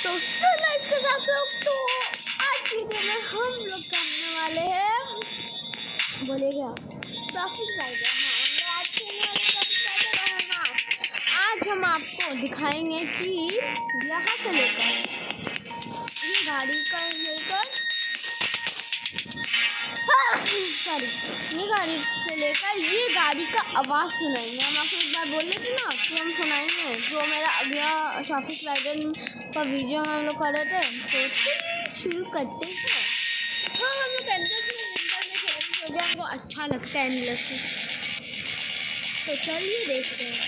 तो सुनो इसके साथ लोग, तो आज की वीडियो में हम लोग करने वाले हैं, बोले क्या, ट्रैफिक राइडर। हाँ, आज खेलने वाले ट्रैफिक राइडर। हाँ, आज हम आपको दिखाएंगे कि यहाँ से लेकर ये गाड़ी का लेकर ये गाड़ी से लेकर ये गाड़ी का आवाज़ सुनाएंगे। हम आपको एक बार बोल रहे थे ना कि हम सुनाएंगे, जो मेरा अगला ट्रैफिक राइडर का वीडियो हम लोग कर रहे थे, तो शुरू करते हैं। हाँ, हम लोग एंडलेस में विंटर में खेलेंगे क्योंकि हमको अच्छा लगता है एंडलेस में। तो चलिए देखते हैं।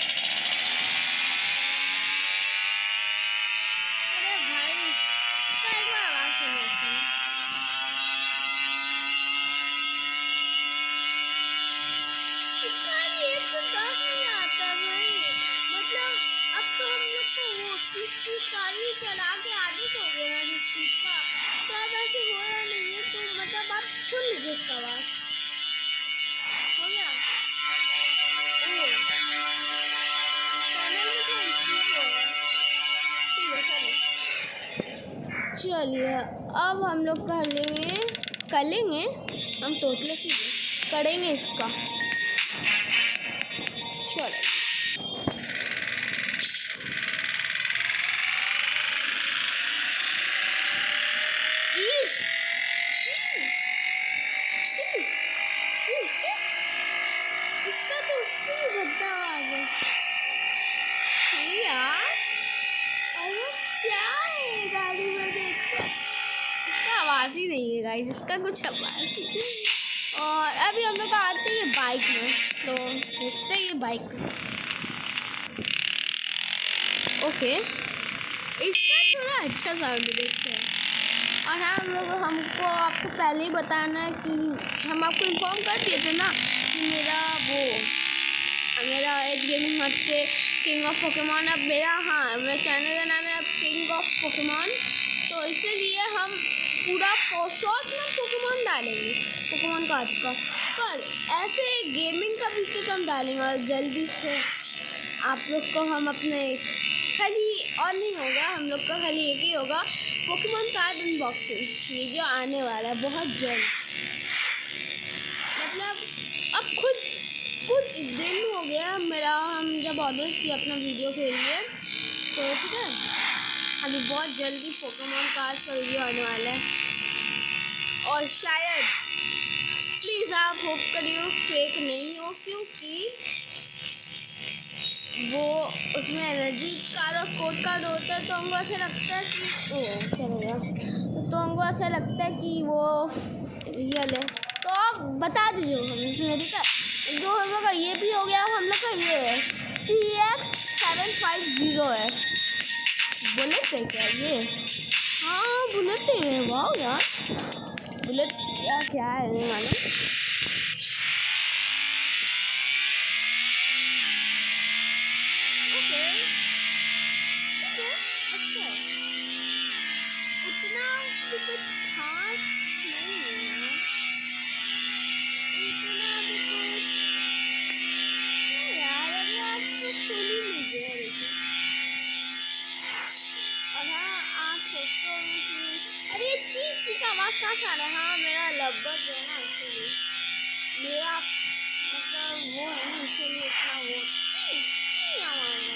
अरे भाई, इसका एक बार आवाज़ सुनते हैं। इसका 110 नहीं आता भाई, मतलब अब तो हम लोग को वो स्पीड गाड़ी चला के आदत हो गया ना स्पीड का, तो अब ऐसे हो रहा नहीं है। तो मतलब आप सुन लीजिए इसका आवाज़। हो गया चलिए, अब हम लोग करेंगे हम टोटल करेंगे इसका। चलो इसका तो उससे बदला आवाज है यार। अरे क्या है गाड़ी में, देखते इसका आवाज़ ही नहीं है गाइस, इसका कुछ आवाज़ ही। और अभी हम लोग आते हैं बाइक में, तो देखते हैं ये बाइक में। ओके, इसका थोड़ा अच्छा साउंड देखते हैं। और हमको आपको पहले ही बताना है कि हम आपको इन्फॉर्म कर दिए थे ना कि मेरा एज गेमिंग हट के किंग ऑफ पोकेमॉन अब मेरे चैनल का नाम है अब किंग ऑफ पोकेमॉन। तो इसीलिए हम पूरा शॉर्ट में पोकेमॉन डालेंगे, पोकेमॉन कार्ड्स का। पर ऐसे गेमिंग का भी तो हम डालेंगे, और जल्दी से आप लोग को हम अपने खाली और नहीं होगा, हम लोग का खाली एक ही होगा, पोकेमॉन कार्ड अनबॉक्सिंग। ये जो आने वाला है बहुत जल्द, मतलब अब कुछ दिन हो गया मेरा, हम जब ऑर्डर किया अपना वीडियो के लिए, तो ठीक है अभी बहुत जल्दी पोकेमॉन कार्ड का वीडियो आने वाला है। और शायद प्लीज़ आप होप करिए फेक नहीं हो, क्योंकि वो उसमें एनर्जी कार्ड और कोड कार्ड होता है, तो हमको ऐसा लगता है कि ओ चलेगा, तो हमको ऐसा लगता है कि वो रियल है। तो आप बता दीजिए हमें, ठीक है। जो हम लोग का ये भी हो गया, हम लोग का ये CX750 है, बुलेट है क्या ये? हाँ बुलेट है, वाह यार, बुलेट क्या है नहीं मालूम। कुछ खास नहीं है इतना भी कुछ यार, अभी आप तो सुन ही लीजिए। और हाँ, आप सोचते हो कि अरे चीज़ का आवाज़ कहाँ से आ रहा है। हाँ, मेरा लब्बज है ना, इसीलिए मेरा मतलब वो है ना, इसीलिए इतना वो आवाज़ है।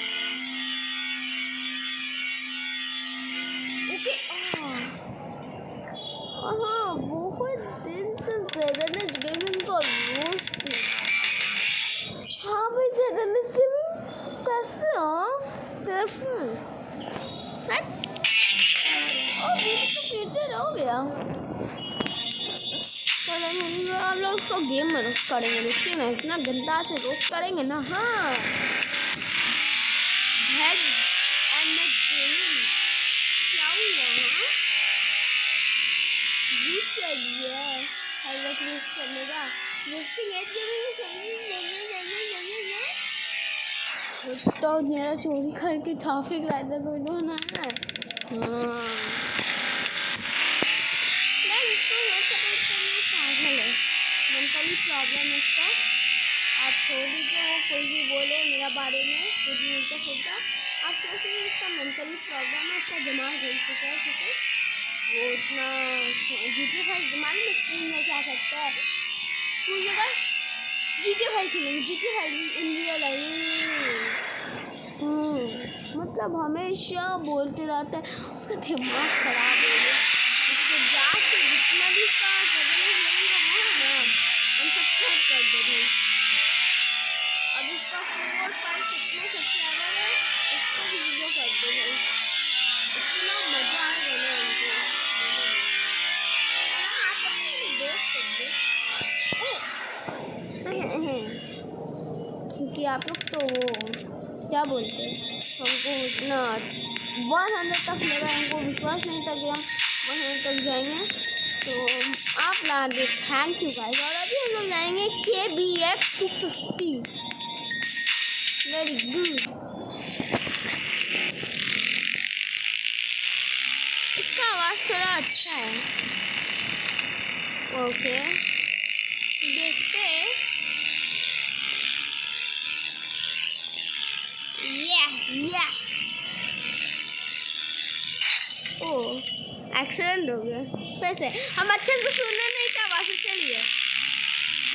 हाँ, बहुत दिन से ज़ेडएनएच गेमिंग का रोज थी। हाँ भाई, ज़ेडएनएच गेमिंग कैसे कैसे तो फ्यूचर हो गया। चलो हम लोग उसको गेम में रोस्ट करेंगे, देखिए ना इतना गंदा से रोस्ट करेंगे ना। हाँ, करने का तो मेरा चोरी करके ट्रैफिक राइडर को ढूंढना है। हाँ, पागल है, मेंटली प्रॉब्लम है इसका। आप छोड़ दीजिए, वो कोई भी बोले मेरा बारे में कुछ नहीं उल्टा फुल्टा, आप सोच रहे हैं इसका मेंटली प्रॉब्लम है, इसका दिमाग हिल चुका है, ठीक है। वो इतना GTA 5 दिमाग में स्कूल में क्या करता है, स्कूल में का GTA 5 खेलेंगे, GTA 5 इन रियल लाइफ। मतलब हमेशा बोलते रहता है, उसका दिमाग खराब हो गया। उसको जाके जितना भी उसका करने लगेगा वो है ना, हम सब छोड़ कर दे भाई। अब इसका 4-5 कितने सब्सक्राइबर है, उसको भी वीडियो कर दो भाई, इतना मजा आएगा ना उनको। आप अपने दोस्त कर दो, क्योंकि आप लोग तो वो क्या बोलते हैं, हमको इतना 100 तक मेरा हमको विश्वास नहीं था कि हम 100 तक जाएंगे, तो आप ला दे, थैंक यू गाइस। और अभी हम लोग जाएंगे KBX 250, वेरी गुड। इसका आवाज़ थोड़ा अच्छा है, ओके देखते हैं। या ओह एक्सीडेंट हो गया, वैसे हम अच्छे से सुनने नहीं था आवाज़, इसलिए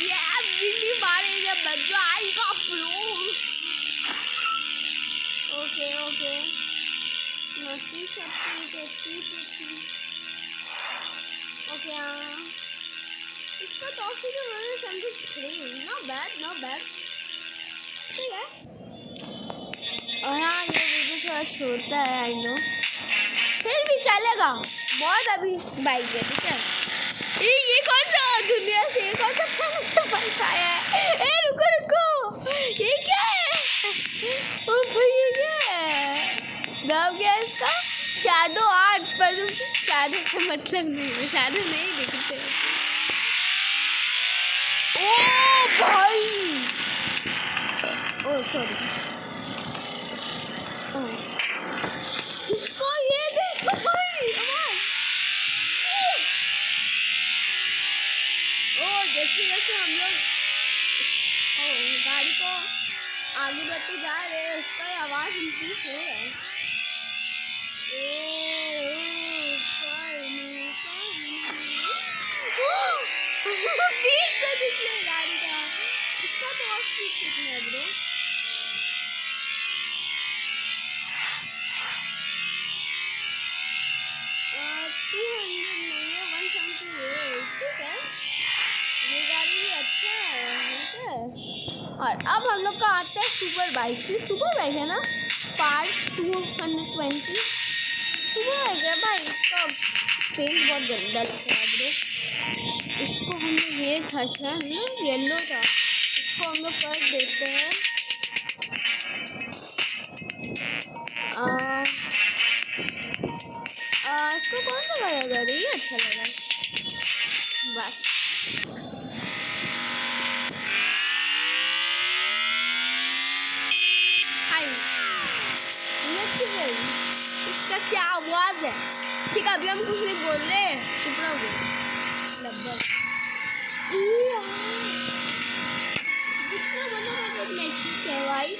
ये बिल्ली मारेगा बच्चा आएगा flow. Okay okay naughty okay इसका तो फिर मैंने समझी थ्री, नो बैड ठीक है। और हाँ ये वीडियो थोड़ा छोटा है आई नो, फिर भी चलेगा बहुत। अभी बाइक है ठीक है। ये कौन सा दुनिया से कौन सा बाइक आया है, ए रुको ये क्या है, ओ भाई ये क्या है, नाम क्या है इसका, शैडो आर्ट, पर शैडो का मतलब नहीं है, शैडो नहीं दिखते। ओ भाई ओ सॉरी, इसको ये देखो भाई जैसे हम लोग गाड़ी को आगे बढ़ते जा रहे हैं, उसका आवाज़ इंक्रीज हो रहा है। स्पीड से निकले गाड़ी का, इसका तो और स्पीड कितना है ब्रो, और अब हम लोग का आता है सुपर बाइक है ना, पार्ट्स 220 सुपर बाइक है भाई। इसका पेंट बहुत गंदा लग रहा है ब्रो, इसको हम लोग ये था ना येलो था, इसको हम लोग कर देते हैं इसको कौन सा करेगा, ये अच्छा लगा बस। इसका क्या आवाज़ है, ठीक है अभी हम कुछ नहीं बोल रहे, चुप रहोगे लगभग भाई।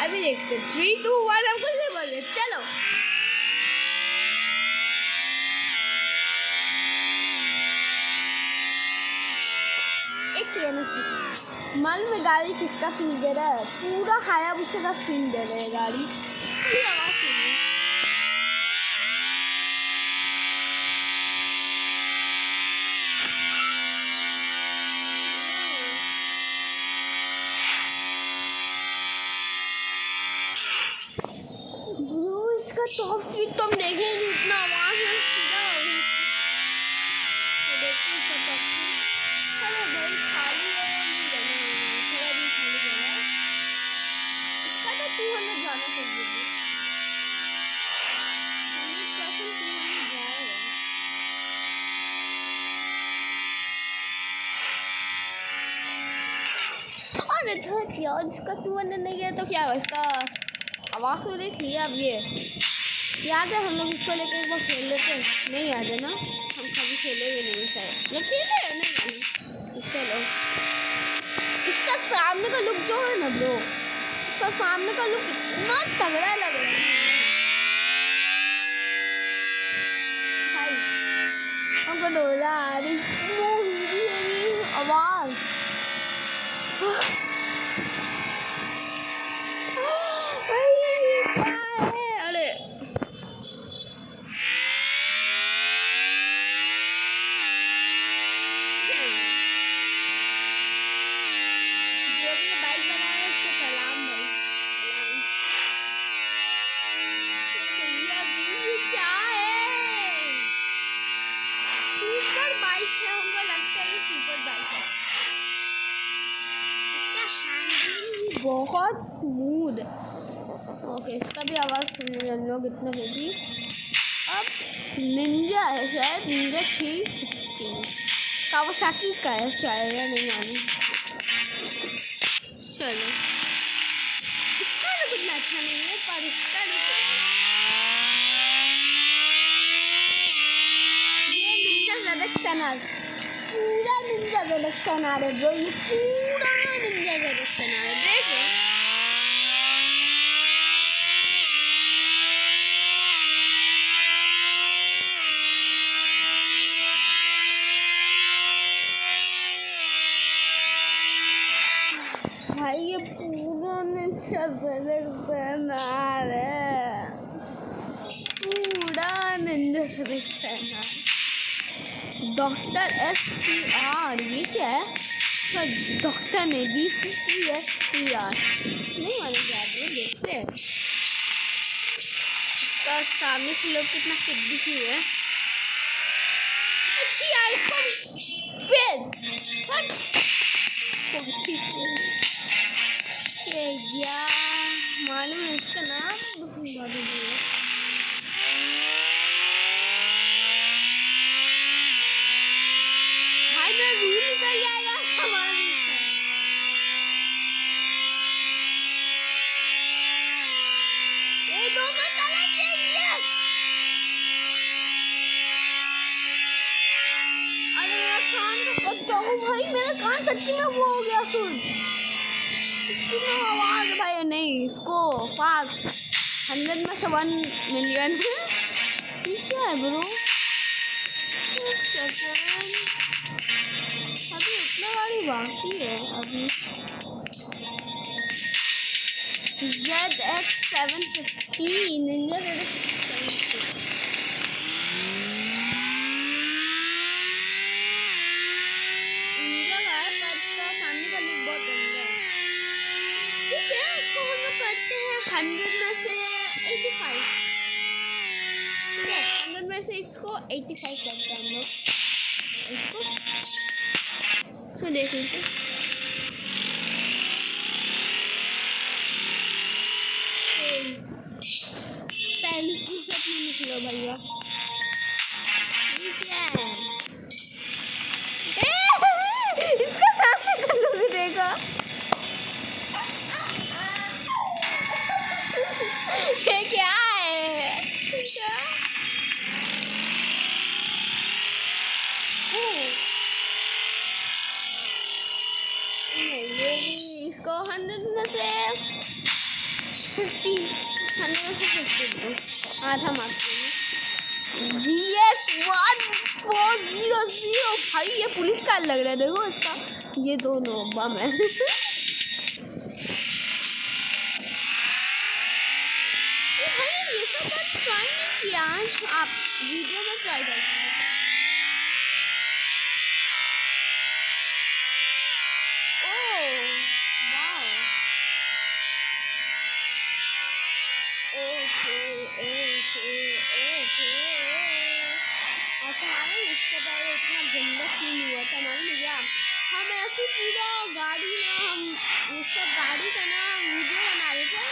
अभी देखते 3, 2, 1 हम कुछ नहीं बोल रहे, चलो मालूम है गाड़ी किसका फील दे रहा है, पूरा हायाबुसा का फील दे रहा है गाड़ी, आवाज़ सुनिए। इसका टॉफी तुम देखेंगे इतना आवाज़ है, सीधा हो गया तो देखते इसका टॉफी। अरे भाई खाली है, थोड़ा भी खाली है, इसका तो 200 जाना चाहिए, 100% 200 जाएगा। अरे थर्ड यार, इसका 200 नहीं गया तो क्या हुआ, इसका आवाज़ हो रही थी। अब ये याद है हम लोग इसको लेके एक बार खेल लेते, नहीं याद है ना, हम कभी खेले भी नहीं शायद, या खेले नहीं मालूम। चलो इसका सामने का लुक जो है ना ब्रो, इसका सामने का लुक इतना तगड़ा लग रहा है। हमको डोला आ रही आवाज। अरे जो भी बाइक बनाया उसको सलाम भाई, सलाम। भैया ये क्या है? सुपर बाइक है, हमको लगता है ये सुपर बाइक है। इसका हैंडलिंग बहुत स्मूथ। ओके, इसका भी आवाज़ सुनने हम लोग इतना हेवी। अब निंजा है शायद, निंजा 350 कावासाकी का है शायद, नहीं मालूम। चलो, इसका तो कुछ अच्छा नहीं है, पर इसका ये निंजा ZX-10R, पूरा निंजा ZX-10R है ब्रो, ये पूरा निंजा ZX-10R है, देखो। भाई ये पूरा निंजा ZX-10R है, पूरा निंजा ZX-10R। डॉक्टर STR, ये क्या है? डॉक्टर ने DCTSTR, नहीं मालूम क्या है, देखते हैं। इसका सामने से लोग कितना किट दिखी हुआ है। अच्छी यार, इसको फिर यार मालूम है इसका नाम बहुत है। भाई मेरा रूम निकल जाएगा सामान से। ये दोनों चला गया, यस। अरे मेरा कान का पत्ता हो भाई, मेरा कान सच्ची में वो हो गया सुन। कितना आवाज भाई, नहीं इसको पास 100 में से 1 मिलियन है। क्या है ब्रो? अभी इतना गाड़ी बाकी है अभी। ZX-750 Ninja ZX-750। निंजा का है पर इसका सामने का लुक बहुत गंदा है। ठीक है, इसको हम लोग करते हैं 100 में से 85। ठीक है, 100 में से इसको 85 करते हैं हम लोग इसको। सो देख लेते पहली फुर्सत में निकलो भैया। ये क्या है? इसका सामने का लोग देखा। ये क्या है? ये भी इसको 100 में से 50, 100 में से 50 आधा मार्क्स देंगे। GS-1400 भाई ये पुलिस कार लग रहा है, देखो इसका ये दोनों बम है। भाई ये सब बात ट्राई नहीं किया, आप वीडियो में ट्राई करते हैं। हम ऐसे पूरा गाड़ी ना, हम ये सब गाड़ी का ना वीडियो बना रहे थे,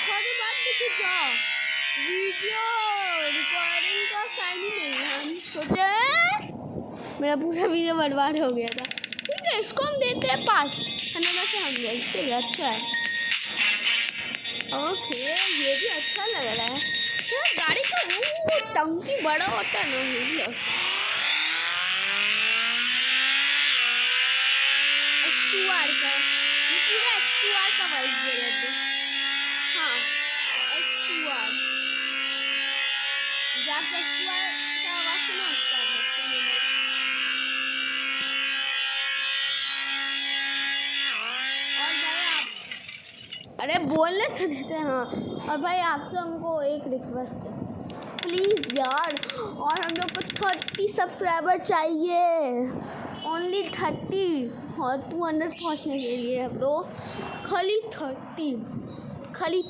थोड़ी बात देखिए जाओ, वीडियो रिकॉर्डिंग का साइन ही नहीं है। हम सोचे मेरा पूरा वीडियो बर्बाद हो गया था। ठीक है, इसको हम देते हैं 5, 100 में से 100। ठीक है, अच्छा है। ओके, ये भी अच्छा लग रहा है। तो गाड़ी का वो टंकी बड़ा होता है ना, ये भी S2R का, ये पूरा S2R का वाइब दे रहे थे। हाँ S2R, जब S2R का आवाज सुनो इसका और भाई आप अरे बोलने तो देते हैं। हाँ और भाई आपसे हमको एक रिक्वेस्ट है प्लीज़ यार, और हम लोग को 30 सब्सक्राइबर चाहिए, ओनली 30 और 200 पहुँचने के लिए हम लोग खाली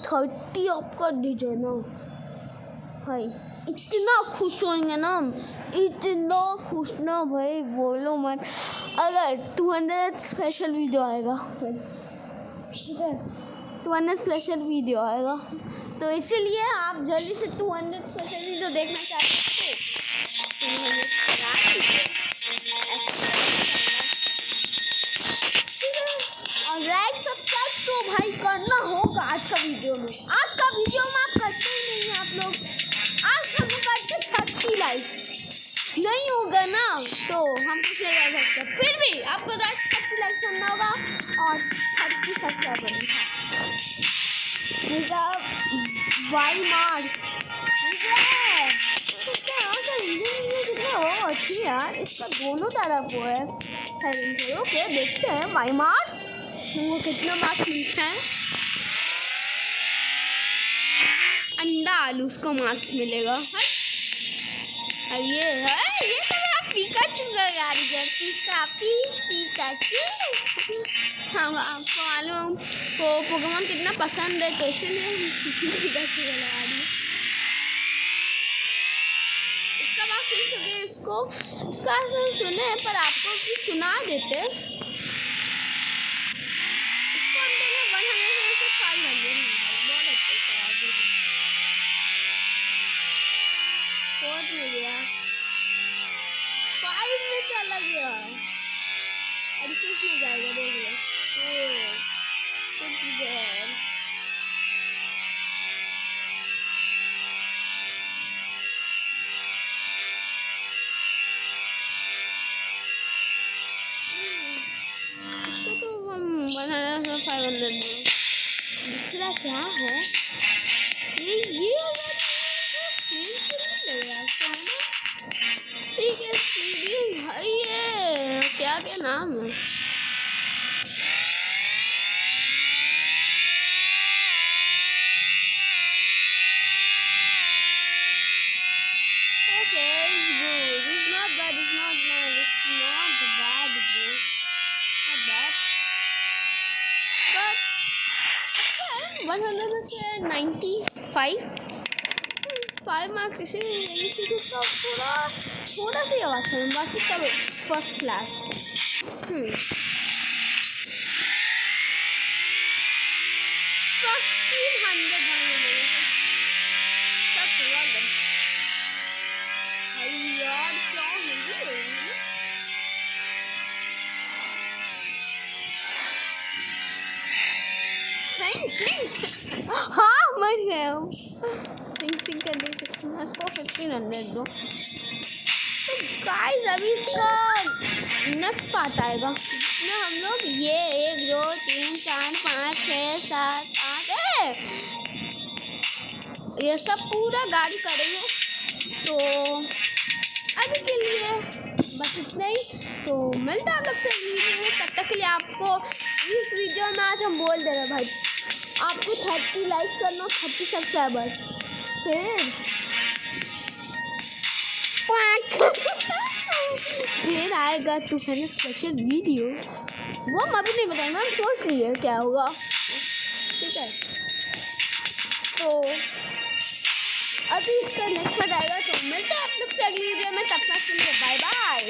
30 आप कर दीजिए ना भाई, इतना खुश होंगे ना हम, इतना खुश ना भाई बोलो मत। अगर 200 स्पेशल वीडियो आएगा, ठीक है 200 स्पेशल वीडियो आएगा, तो इसीलिए आप जल्दी से 200 स्पेशल वीडियो देखना चाहते हो और लाइक सब्सक्राइब तो भाई करना होगा। आज का वीडियो में आप करते ही नहीं हैं आप लोग। आज हम करते 30 लाइक्स नहीं होगा ना तो हम कुछ नहीं कर सकते, फिर भी आपको 30 लाइक्स करना होगा और 30 सब्सक्राइबर वाई मार्क्स अच्छी यार, इसका दोनों तरफ वो है 7 से। ओके देखते हैं वाई मार्क्स वो कितना मार्क्स मिलता है। अंडा आलू उसको मार्क्स मिलेगा। अब ये है, ये तो मेरा पिकाचू का यार, पिकाचू। हाँ आपको मालूम को पोकेमॉन कितना पसंद है, तो इसलिए पिकाचू का लगा दिया। इसका बात सुन सके इसका सुने पर आपको भी सुना देते। इसको हम देंगे 100 से 500 बहुत अच्छा है। 4 में गया 5 में चला गया और 6 में जाएगा, देख लो। इसको तो हम 100 से 500 दूसरा क्या है ये ठीक है सीडी भाई, ये क्या नाम है बट 100 में से 5 मार्क्स किसी ने नहीं थी, तो उसका थोड़ा सी आवाज़ करें, बाकी सब फर्स्ट क्लास। 1500 हाँ मर गया हूँ। सिंग कर दे सकती हूँ इसको 1500 दो। तो गाइस अभी इसका नेक्स्ट पार्ट आएगा जिसमें हम लोग ये 1 2 3 4 5 6 7 8 ये सब पूरा गाड़ी करेंगे। तो अभी के लिए बस इतना ही, तो मिलता है आप लोग से वीडियो में। तब तक के लिए आपको इस वीडियो में आज हम बोल दे रहे भाई आपको 30 लाइक्स करना, 30 सब्सक्राइबर, फिर आएगा 200 स्पेशल वीडियो। वो हम अभी नहीं बताएंगे, हम सोच लिए क्या होगा, ठीक है। तो अभी इसका नेक्स्ट पार्ट आएगा, तो मिलते हैं आप लोग से अगली वीडियो में। तब तक के लिए बाय बाय।